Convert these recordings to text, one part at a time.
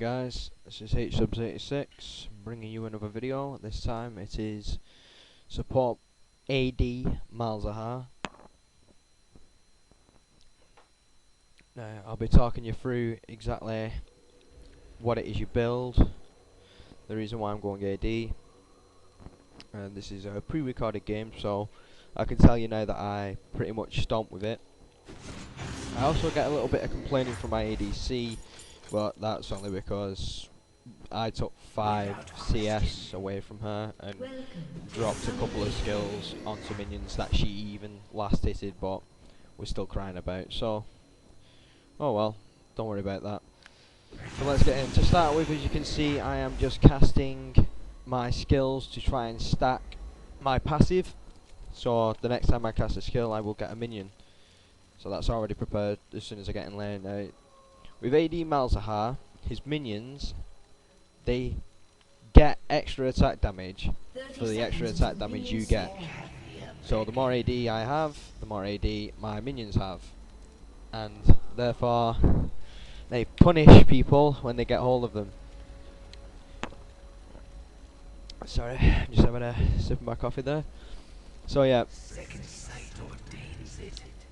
guys, this is H86 bringing you another video. This time it is support AD Malzahar. Now I'll be talking you through exactly what it is you build, the reason why I'm going AD, and this is a pre-recorded game, so I can tell you now that I pretty much stomp with it. I also get a little bit of complaining from my ADC, but that's only because I took 5 CS away from her and dropped a couple of skills onto minions that she even last hitted, but we're still crying about. So, oh well, don't worry about that. So let's get in. To start with, as you can see, I am just casting my skills to try and stack my passive. So the next time I cast a skill, I will get a minion. So that's already prepared as soon as I get in lane. Now, with AD Malzahar, his minions, they get extra attack damage for the extra attack damage you get. So the more AD I have, the more AD my minions have. And therefore, they punish people when they get hold of them. Sorry, I'm just having a sip of my coffee there. So yeah,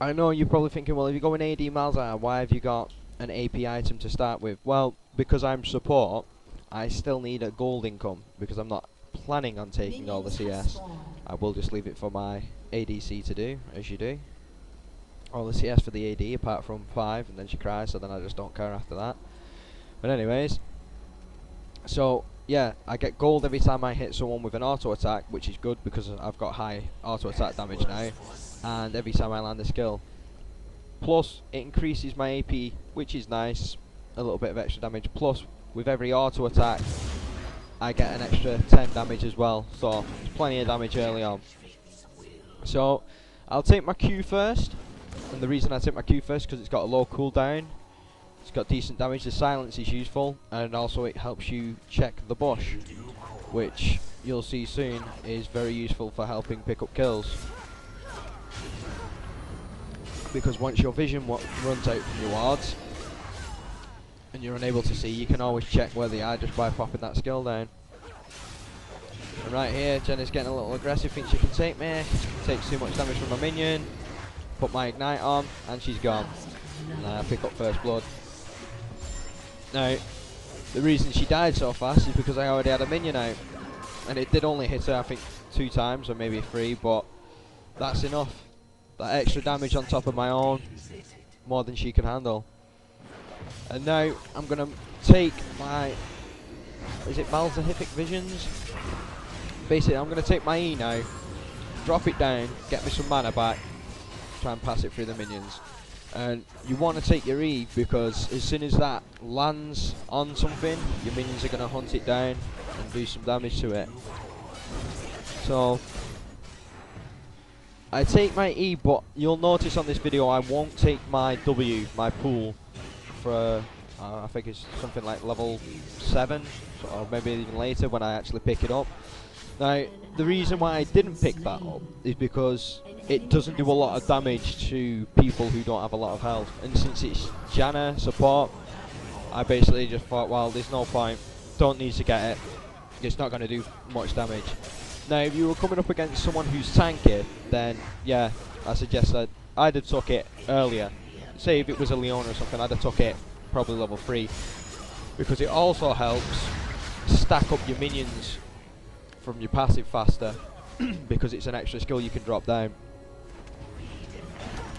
I know you're probably thinking, well, if you're going AD Malzahar, why have you got an AP item to start with? Well, because I'm support, I still need a gold income, because I'm not planning on taking all the CS. I will just leave it for my ADC to do, as you do. All the CS for the AD, apart from 5, and then she cries, so then I just don't care after that. But anyways, so yeah, I get gold every time I hit someone with an auto attack, which is good because I've got high auto attack damage now, and every time I land a skill. Plus, it increases my AP, which is nice, a little bit of extra damage. Plus, with every auto attack, I get an extra 10 damage as well, so there's plenty of damage early on. So, I'll take my Q first, and the reason I take my Q first because it's got a low cooldown, it's got decent damage, the silence is useful, and also it helps you check the bush, which you'll see soon is very useful for helping pick up kills. Because once your vision runs out from your wards, and you're unable to see, you can always check where they are just by popping that skill down. And right here, Jenna's getting a little aggressive, thinks she can take me, takes too much damage from my minion, put my ignite on, and she's gone. And I pick up first blood. Now, the reason she died so fast is because I already had a minion out. And it did only hit her, I think, 2 times, or maybe 3, but that's enough. That extra damage on top of my own, more than she can handle. And now I'm going to take my, is it Malzahific Visions? Basically, I'm going to take my E now, drop it down, get me some mana back, try and pass it through the minions. And you want to take your E because as soon as that lands on something, your minions are going to hunt it down and do some damage to it. So I take my E, but you'll notice on this video I won't take my W, my pool, for I think it's something like level 7, or maybe even later when I actually pick it up. Now, the reason why I didn't pick that up is because it doesn't do a lot of damage to people who don't have a lot of health. And since it's Janna support, I basically just thought, well, there's no point, don't need to get it, it's not going to do much damage. Now, if you were coming up against someone who's tanky, then yeah, I suggest that I'd have took it earlier. Say if it was a Leona or something, I'd have took it probably level 3. Because it also helps stack up your minions from your passive faster, because it's an extra skill you can drop down.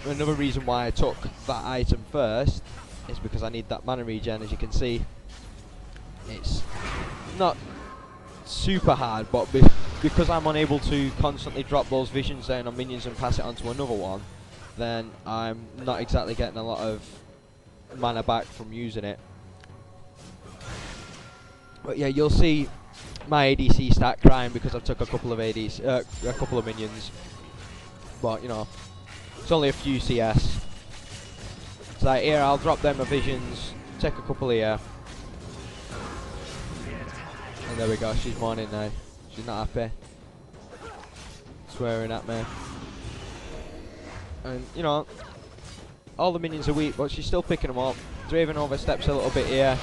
Another reason why I took that item first is because I need that mana regen. As you can see, it's not super hard, but because I'm unable to constantly drop those visions down on minions and pass it on to another one, then I'm not exactly getting a lot of mana back from using it. But yeah, you'll see my ADC start crying because I took a couple of a couple of minions. But you know, it's only a few CS. So like here, I'll drop them my visions, take a couple here, and there we go. She's mourning now. She's not happy, swearing at me. And you know, all the minions are weak, but she's still picking them up. Draven oversteps a little bit here.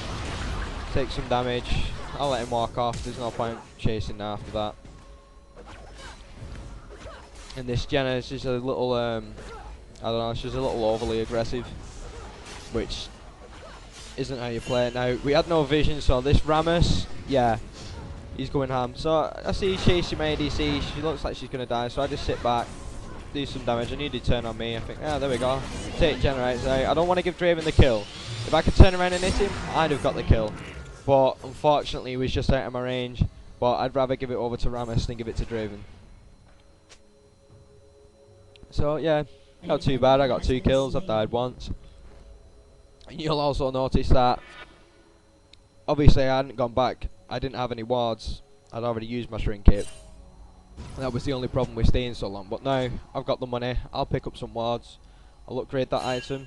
take some damage. I'll let him walk off. There's no point chasing now after that. And this Jenna is just a little, I don't know, she's a little overly aggressive, which isn't how you play it. Now, we had no vision, so this Rammus, yeah, he's going ham. So I see he's chasing my ADC. She looks like she's going to die, so I just sit back, do some damage. I need to turn on me. I think, there we go. Take generates out. I don't want to give Draven the kill. If I could turn around and hit him, I'd have got the kill. But unfortunately, he was just out of my range. But I'd rather give it over to Rammus than give it to Draven. So yeah, not too bad. I got 2 kills. I've died once. And you'll also notice that obviously I hadn't gone back. I didn't have any wards. I'd already used my shrink kit. And that was the only problem with staying so long. But now I've got the money. I'll pick up some wards. I'll upgrade that item.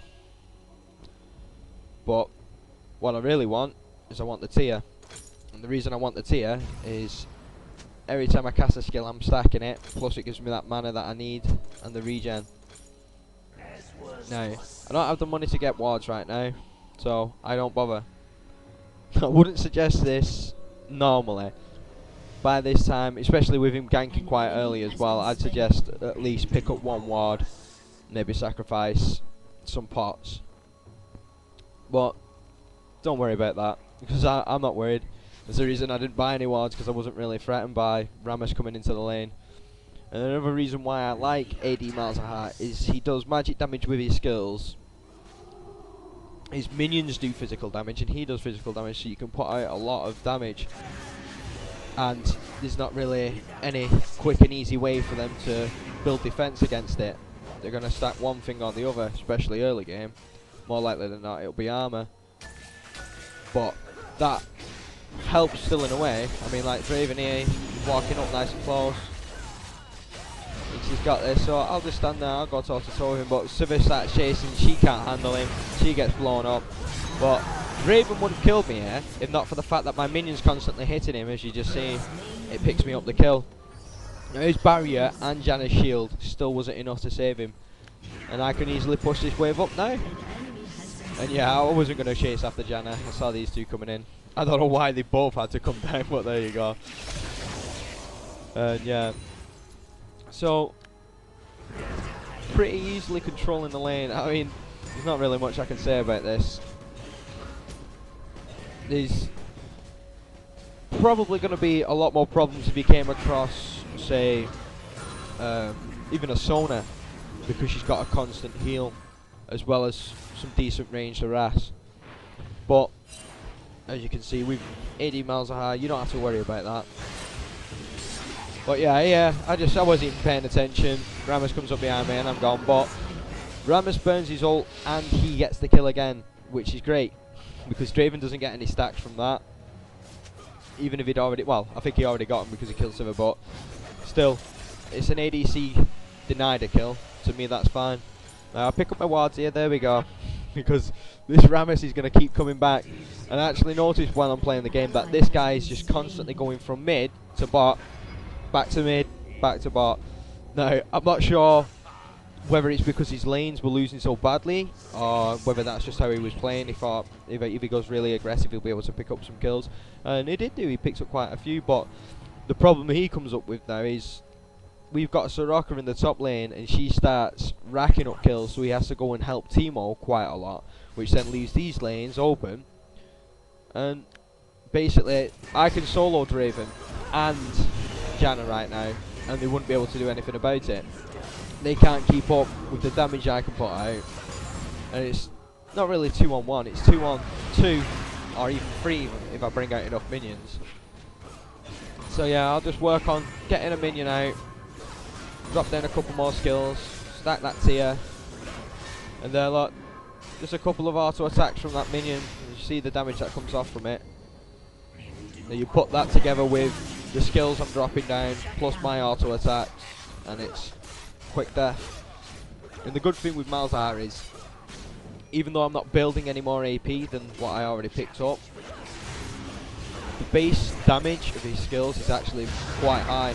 But what I really want is I want the tier. And the reason I want the tier is every time I cast a skill I'm stacking it. Plus it gives me that mana that I need and the regen. Now, I don't have the money to get wards right now, so I don't bother. I wouldn't suggest this normally. By this time, especially with him ganking quite early as well, I'd suggest at least pick up 1 ward, maybe sacrifice some pots. But don't worry about that, because I'm not worried. There's a reason I didn't buy any wards, because I wasn't really threatened by Rammus coming into the lane. And another reason why I like AD Malzahar is he does magic damage with his skills. His minions do physical damage and he does physical damage, so you can put out a lot of damage. And there's not really any quick and easy way for them to build defense against it. They're going to stack one thing on the other, especially early game. More likely than not it'll be armor. But that helps still in a way. I mean, like Draven here, walking up nice and close. She's got this, so I'll just stand there, I'll go toe to toe with him, but Sivir starts chasing, she can't handle him, she gets blown up. But Raven would have killed me here, if not for the fact that my minion's constantly hitting him. As you just see, it picks me up the kill. Now his barrier and Janna's shield still wasn't enough to save him. And I can easily push this wave up now. And yeah, I wasn't going to chase after Janna, I saw these two coming in. I don't know why they both had to come down, but there you go. And yeah. So, pretty easily controlling the lane. I mean, there's not really much I can say about this. There's probably going to be a lot more problems if you came across, say, even a Sona, because she's got a constant heal, as well as some decent range harass. But, as you can see, with AD Malzahar, you don't have to worry about that. But yeah, I wasn't even paying attention. Rammus comes up behind me and I'm gone. But Rammus burns his ult and he gets the kill again, which is great, because Draven doesn't get any stacks from that. Even if he'd already, well, I think he already got him because he killed Sivir, but still, it's an ADC denied a kill. To me, that's fine. Now I'll pick up my wards here. There we go. Because this Rammus is going to keep coming back. And I actually noticed while I'm playing the game that this guy is just constantly going from mid to bot. Back to mid, back to bot. Now, I'm not sure whether it's because his lanes were losing so badly, or whether that's just how he was playing. He thought if he goes really aggressive, he'll be able to pick up some kills. And he did do, he picked up quite a few, but the problem he comes up with now is we've got Soraka in the top lane, and she starts racking up kills, so he has to go and help Teemo quite a lot, which then leaves these lanes open. And basically, I can solo Draven and Janna right now, and they wouldn't be able to do anything about it. They can't keep up with the damage I can put out, and it's not really 2-on-1, it's 2-on-2 or even 3 if I bring out enough minions. So yeah, I'll just work on getting a minion out, drop down a couple more skills, stack that tier, and there, look, just a couple of auto attacks from that minion, and you see the damage that comes off from it. Now you put that together with the skills I'm dropping down, plus my auto attacks, and it's quick death. And the good thing with Malzahar is, even though I'm not building any more AP than what I already picked up, the base damage of his skills is actually quite high.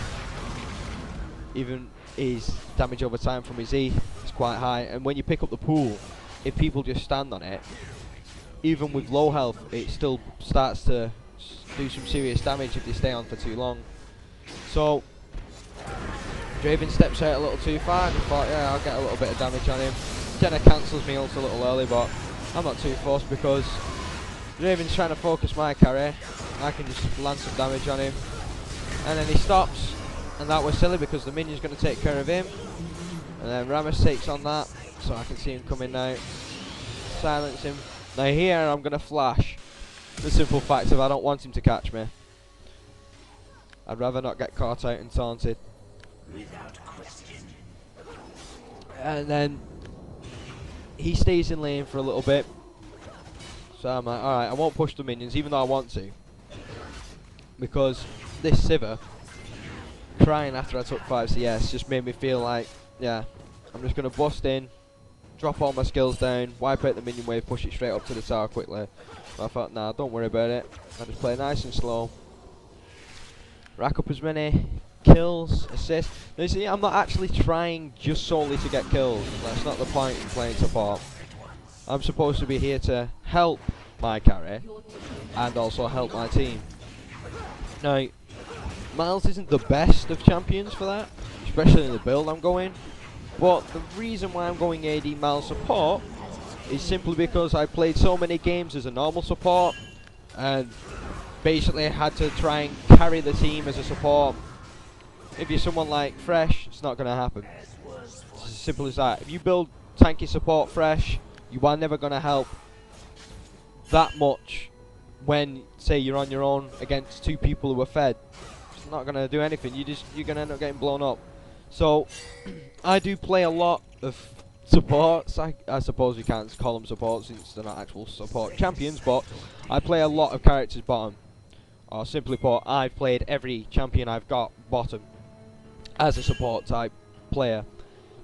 Even his damage over time from his E is quite high, and when you pick up the pool, if people just stand on it, even with low health, it still starts to do some serious damage if they stay on for too long. So Draven steps out a little too far, and he thought, yeah, I'll get a little bit of damage on him. Kinda cancels me ult a little early, but I'm not too forced because Draven's trying to focus my carry. I can just land some damage on him, and then he stops, and that was silly because the minion's going to take care of him, and then Rammus takes on that, so I can see him coming now. Silence him. Now here I'm going to flash. The simple fact of I don't want him to catch me. I'd rather not get caught out and taunted. Without question. And then he stays in lane for a little bit. So I'm like, alright, I won't push the minions even though I want to. Because this Sivir crying after I took 5 CS just made me feel like, yeah, I'm just going to bust in, drop all my skills down, wipe out the minion wave, push it straight up to the tower quickly. But I thought, nah, don't worry about it. I just play nice and slow. Rack up as many kills, assists. Now you see, I'm not actually trying just solely to get kills. That's not the point in playing support. I'm supposed to be here to help my carry and also help my team. Now, Miles isn't the best of champions for that, especially in the build I'm going. But the reason why I'm going AD Miles support is simply because I played so many games as a normal support and basically had to try and carry the team as a support. If you're someone like Fresh, it's not going to happen. It's as simple as that. If you build tanky support Fresh, you are never going to help that much when, say, you're on your own against 2 people who are fed. It's not going to do anything. You're going to end up getting blown up. So, I do play a lot of supports. I suppose you can't call them supports since they're not actual support champions, but I play a lot of characters bottom. Or simply put, I've played every champion I've got bottom as a support type player.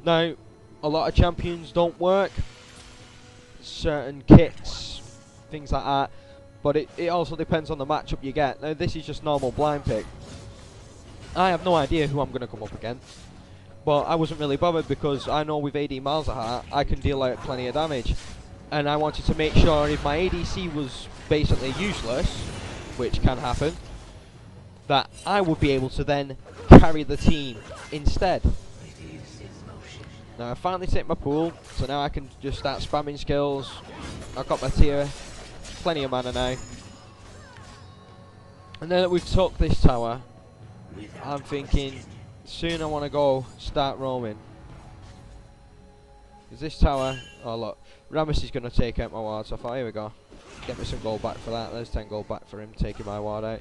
Now, a lot of champions don't work. Certain kits, things like that. But it also depends on the matchup you get. Now, this is just normal blind pick. I have no idea who I'm going to come up against. But I wasn't really bothered because I know with AD Malzahar, I can deal out plenty of damage. And I wanted to make sure if my ADC was basically useless, which can happen, that I would be able to then carry the team instead. Now I finally take my pool, so now I can just start spamming skills. I've got my tier, plenty of mana now. And now that we've took this tower, I'm thinking soon I want to go start roaming. Because this tower, oh look, Rammus is going to take out my ward, so I thought, here we go. Get me some gold back for that. There's 10 gold back for him taking my ward out.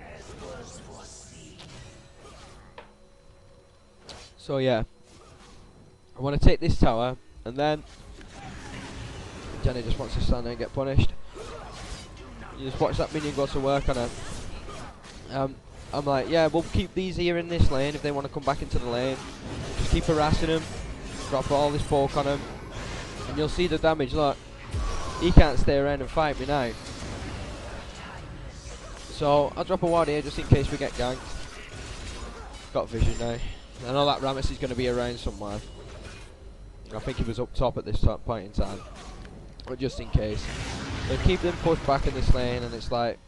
So yeah, I want to take this tower, and then Jenny just wants to stand there and get punished. You just watch that minion go to work on her. I'm like, yeah, we'll keep these here in this lane if they want to come back into the lane. Just keep harassing them, drop all this poke on them, and you'll see the damage. Look, he can't stay around and fight me now. So I'll drop a ward here just in case we get ganked. Got vision now. I know that Rammus is going to be around somewhere. I think he was up top at this point in time, but just in case. So keep them pushed back in this lane, and it's like,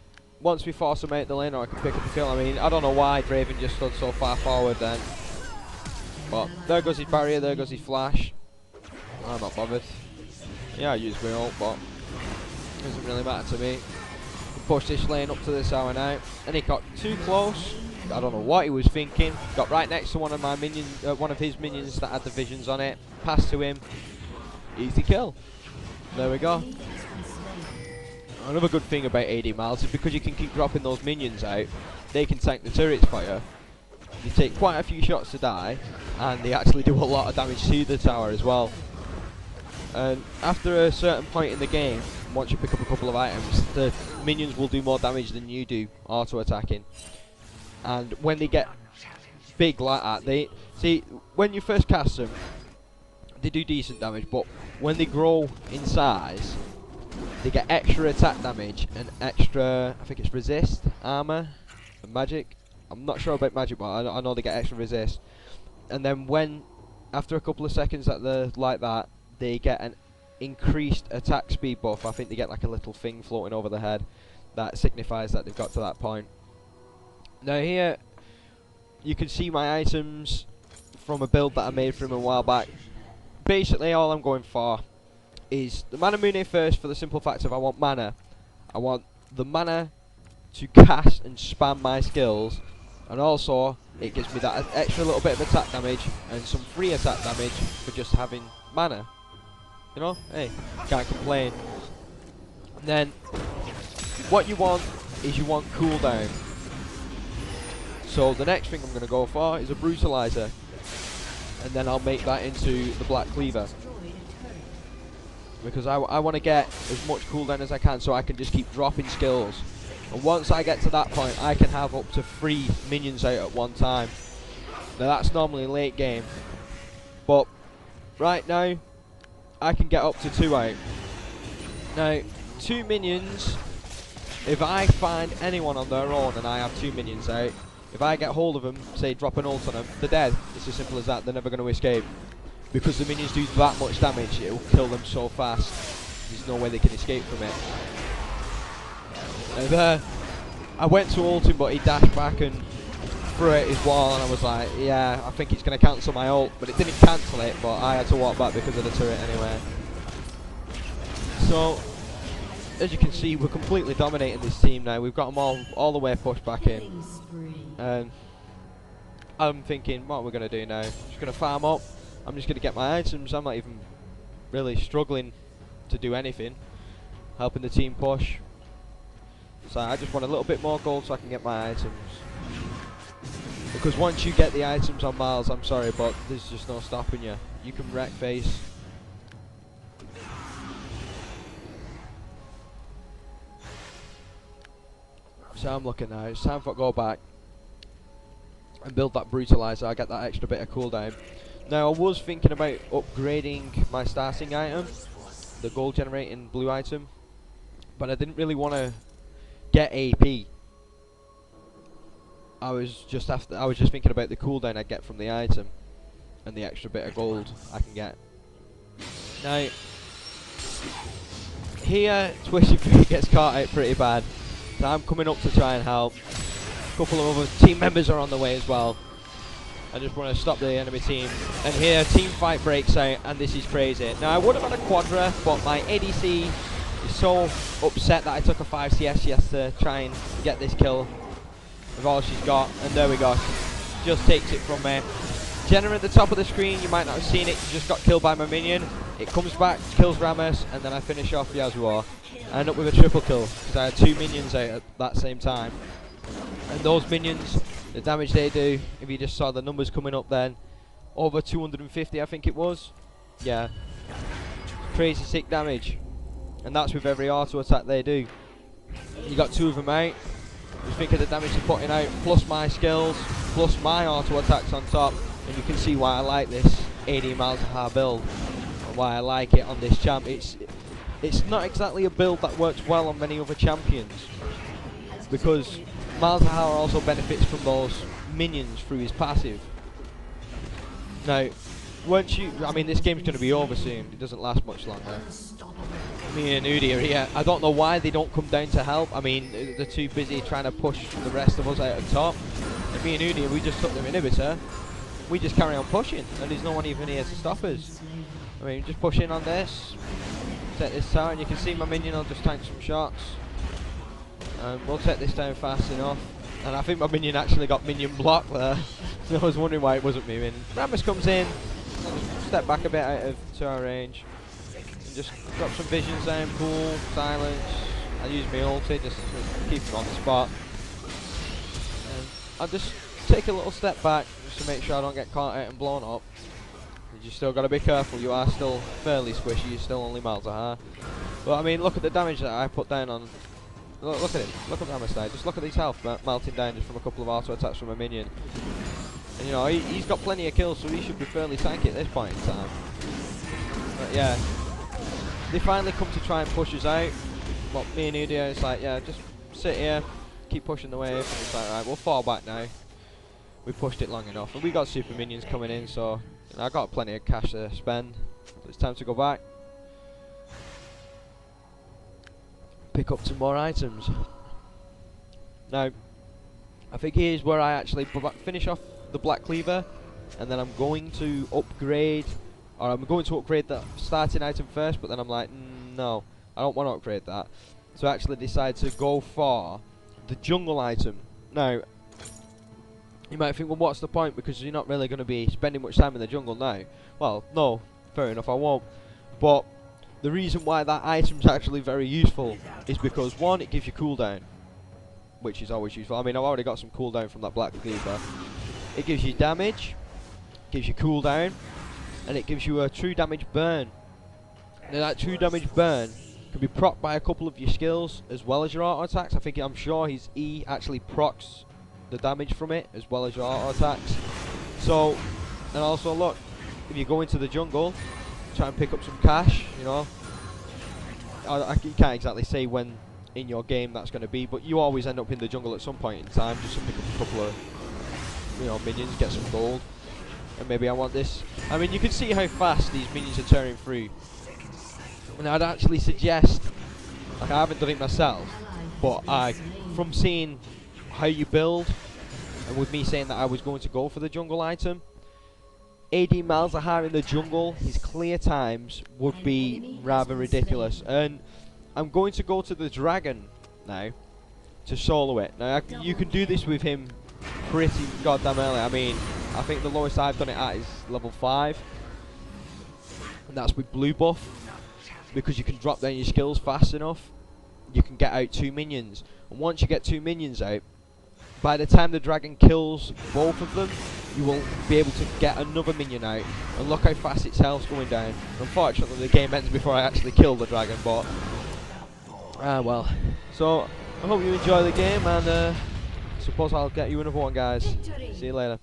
once we force them out the lane, or I can pick up a kill. I mean, I don't know why Draven just stood so far forward then. But there goes his barrier, there goes his flash. I'm not bothered. Yeah, I use my ult, but it doesn't really matter to me. Push this lane up to this tower now, and he got too close. I don't know what he was thinking. Got right next to one of my minions, one of his minions that had the visions on it. Passed to him. Easy kill. There we go. Another good thing about AD Miles is because you can keep dropping those minions out, they can tank the turrets for you. You take quite a few shots to die, and they actually do a lot of damage to the tower as well. And after a certain point in the game, once you pick up a couple of items, the minions will do more damage than you do auto-attacking. And when they get big like that, they see, when you first cast them, they do decent damage, but when they grow in size, they get extra attack damage and extra, I think it's resist, armor, and magic. I'm not sure about magic, but I know they get extra resist. And then when, after a couple of seconds that they're like that, they get an increased attack speed buff. I think they get like a little thing floating over the head that signifies that they've got to that point. Now here you can see my items from a build that I made for him a while back. Basically all I'm going for is the Mana Mune first, for the simple fact of I want mana. I want the mana to cast and spam my skills, and also it gives me that extra little bit of attack damage and some free attack damage for just having mana. You know, hey, can't complain. And then what you want is you want cooldown. So the next thing I'm going to go for is a brutalizer, and then I'll make that into the black cleaver, because I want to get as much cooldown as I can so I can just keep dropping skills. And once I get to that point, I can have up to 3 minions out at one time. Now that's normally late game, but right now I can get up to 2 out. Now 2 minions, if I find anyone on their own and I have 2 minions out, if I get hold of them, say drop an ult on them, they're dead. It's as simple as that. They're never going to escape, because the minions do that much damage. It will kill them so fast. There's no way they can escape from it. Now there, I went to ult him, but he dashed back and threw at his wall, and I was like, yeah, I think it's going to cancel my ult, but it didn't cancel it, but I had to walk back because of the turret anyway. So, as you can see, we're completely dominating this team now. We've got them all the way pushed back in. And I'm thinking, what are we going to do now? Just going to farm up. I'm just going to get my items. I'm not even really struggling to do anything. Helping the team push. So I just want a little bit more gold so I can get my items. Because once you get the items on Miles, I'm sorry, but there's just no stopping you. You can wreck face. So I'm looking now. It's time for go back and build that brutalizer. I get that extra bit of cooldown. Now I was thinking about upgrading my starting item, the gold generating blue item, but I didn't really want to get AP. I was just thinking about the cooldown I get from the item and the extra bit of gold I can get. Now here Twisty Free gets caught out pretty bad, so I'm coming up to try and help. A couple of other team members are on the way as well. I just want to stop the enemy team. And here, team fight breaks out, and this is crazy. Now, I would have had a quadra, but my ADC is so upset that I took a 5 CS just to try and get this kill with all she's got. And there we go. She just takes it from me. Jenna at the top of the screen, you might not have seen it. She just got killed by my minion. It comes back, kills Rammus, and then I finish off Yasuo. I end up with a triple kill, because I had 2 minions out at that same time. And those minions, the damage they do, if you just saw the numbers coming up then, over 250 I think it was. Yeah, crazy sick damage. And that's with every auto attack they do. You got 2 of them out. Just think of the damage they're putting out, plus my skills, plus my auto attacks on top. And you can see why I like this AD Malzahar build, and why I like it on this champ. It's not exactly a build that works well on many other champions, because Malzahar also benefits from those minions through his passive. Now, once you, I mean, this game's going to be over soon. It doesn't last much longer. Me and Udi are here. I don't know why they don't come down to help. I mean, they're too busy trying to push the rest of us out of top. And me and Udi, we just took their inhibitor. We just carry on pushing, and there's no one even here to stop us. I mean, just push in on this, take this tower, and you can see my minion will just tank some shots. And we'll take this down fast enough. And I think my minion actually got minion block there. So I was wondering why it wasn't moving. Rammus comes in, just step back a bit out of 2-hour range. And just drop some visions down, cool, silence. I use my ulti just to keep him on the spot. And I'll just take a little step back just to make sure I don't get caught out and blown up. You still got to be careful, you are still fairly squishy, you're still only Malzahar. But I mean, look at the damage that I put down on. Look at him, look at Rammus there, just look at his health melting down just from a couple of auto attacks from a minion. And you know, he's got plenty of kills, so he should be fairly tanky at this point in time. But yeah, they finally come to try and push us out. But me and Udio, it's like, yeah, just sit here, keep pushing the wave, and it's like, right, we'll fall back now. We pushed it long enough, and we got super minions coming in, so you know, I got plenty of cash to spend. So it's time to go back. pick up some more items. Now, I think here's where I actually finish off the Black Cleaver, and then I'm going to upgrade, or I'm going to upgrade the starting item first, but then I'm like, no, I don't want to upgrade that. So I actually decide to go for the jungle item. Now, you might think, well, what's the point, because you're not really going to be spending much time in the jungle now. Well, no, fair enough, I won't. But the reason why that item's actually very useful is because, one, it gives you cooldown, which is always useful. I mean, I've already got some cooldown from that Black Cleaver. It gives you damage, gives you cooldown, and it gives you a true damage burn. Now that true damage burn can be procced by a couple of your skills as well as your auto attacks. I'm sure his E actually procs the damage from it as well as your auto attacks. So, and also look, if you go into the jungle, try and pick up some cash, you know. You can't exactly say when in your game that's going to be, but you always end up in the jungle at some point in time just to pick up a couple of, you know, minions, get some gold. And maybe I want this. I mean, you can see how fast these minions are tearing through. And I'd actually suggest, like, I haven't done it myself, but from seeing how you build, and with me saying that I was going to go for the jungle item, AD Malzahar in the jungle, his clear times would be rather ridiculous. And I'm going to go to the dragon now to solo it. Now, you can do this with him pretty goddamn early. I mean, I think the lowest I've done it at is level 5. And that's with blue buff. Because you can drop down your skills fast enough, you can get out 2 minions. And once you get 2 minions out, by the time the dragon kills both of them, you will be able to get another minion out. And look how fast its health's going down. Unfortunately, the game ends before I actually kill the dragon, but well. So, I hope you enjoy the game, and suppose I'll get you another one, guys. See you later.